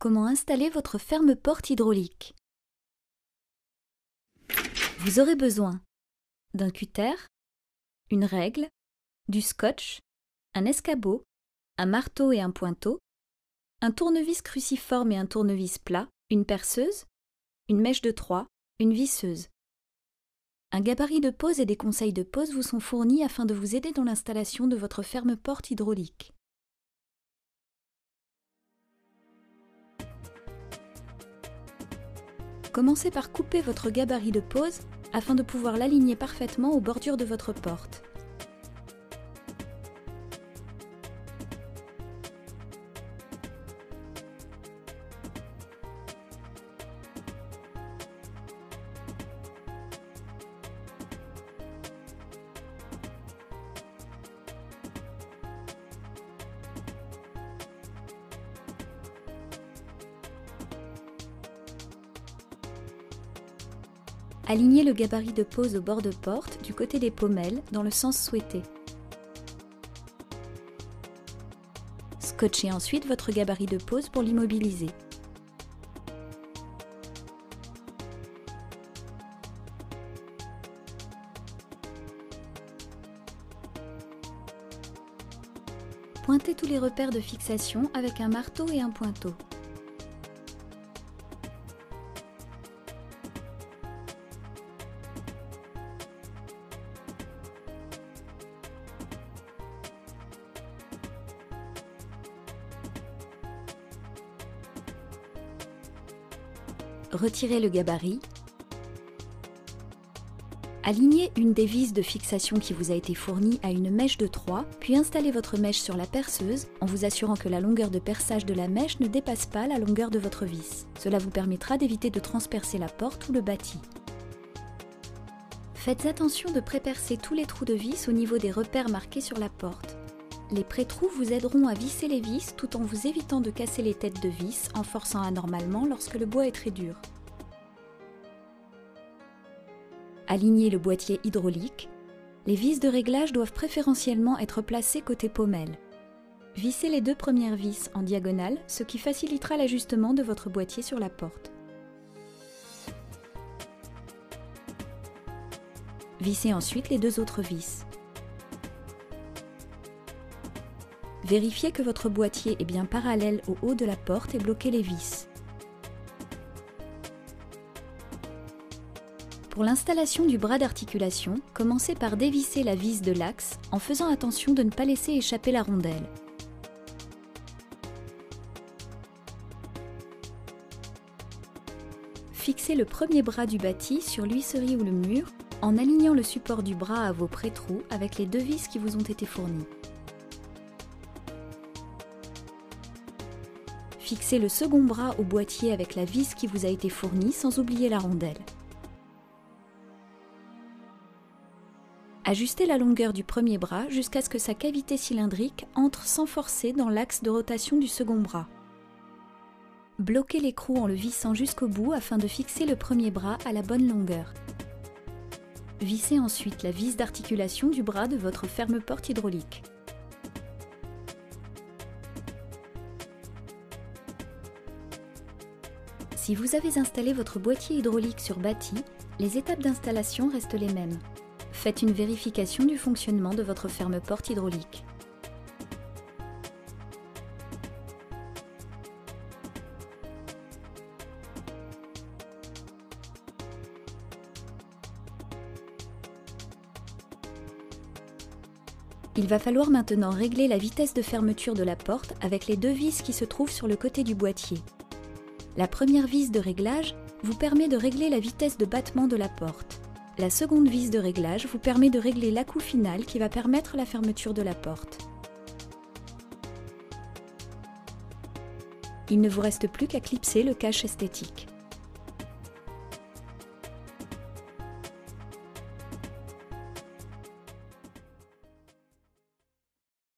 Comment installer votre ferme-porte hydraulique? Vous aurez besoin d'un cutter, une règle, du scotch, un escabeau, un marteau et un pointeau, un tournevis cruciforme et un tournevis plat, une perceuse, une mèche de 3, une visseuse. Un gabarit de pose et des conseils de pose vous sont fournis afin de vous aider dans l'installation de votre ferme-porte hydraulique. Commencez par couper votre gabarit de pose afin de pouvoir l'aligner parfaitement aux bordures de votre porte. Alignez le gabarit de pose au bord de porte du côté des pommelles dans le sens souhaité. Scotchez ensuite votre gabarit de pose pour l'immobiliser. Pointez tous les repères de fixation avec un marteau et un pointeau. Retirez le gabarit. Alignez une des vis de fixation qui vous a été fournie à une mèche de 3, puis installez votre mèche sur la perceuse en vous assurant que la longueur de perçage de la mèche ne dépasse pas la longueur de votre vis. Cela vous permettra d'éviter de transpercer la porte ou le bâti. Faites attention de prépercer tous les trous de vis au niveau des repères marqués sur la porte. Les pré-trous vous aideront à visser les vis tout en vous évitant de casser les têtes de vis en forçant anormalement lorsque le bois est très dur. Alignez le boîtier hydraulique. Les vis de réglage doivent préférentiellement être placées côté pommelle. Vissez les 2 premières vis en diagonale, ce qui facilitera l'ajustement de votre boîtier sur la porte. Vissez ensuite les 2 autres vis. Vérifiez que votre boîtier est bien parallèle au haut de la porte et bloquez les vis. Pour l'installation du bras d'articulation, commencez par dévisser la vis de l'axe en faisant attention de ne pas laisser échapper la rondelle. Fixez le premier bras du bâti sur l'huisserie ou le mur en alignant le support du bras à vos pré-trous avec les 2 vis qui vous ont été fournies. Fixez le second bras au boîtier avec la vis qui vous a été fournie sans oublier la rondelle. Ajustez la longueur du premier bras jusqu'à ce que sa cavité cylindrique entre sans forcer dans l'axe de rotation du second bras. Bloquez l'écrou en le vissant jusqu'au bout afin de fixer le premier bras à la bonne longueur. Vissez ensuite la vis d'articulation du bras de votre ferme-porte hydraulique. Si vous avez installé votre boîtier hydraulique sur bâti, les étapes d'installation restent les mêmes. Faites une vérification du fonctionnement de votre ferme-porte hydraulique. Il va falloir maintenant régler la vitesse de fermeture de la porte avec les 2 vis qui se trouvent sur le côté du boîtier. La première vis de réglage vous permet de régler la vitesse de battement de la porte. La seconde vis de réglage vous permet de régler l'à-coup final qui va permettre la fermeture de la porte. Il ne vous reste plus qu'à clipser le cache esthétique.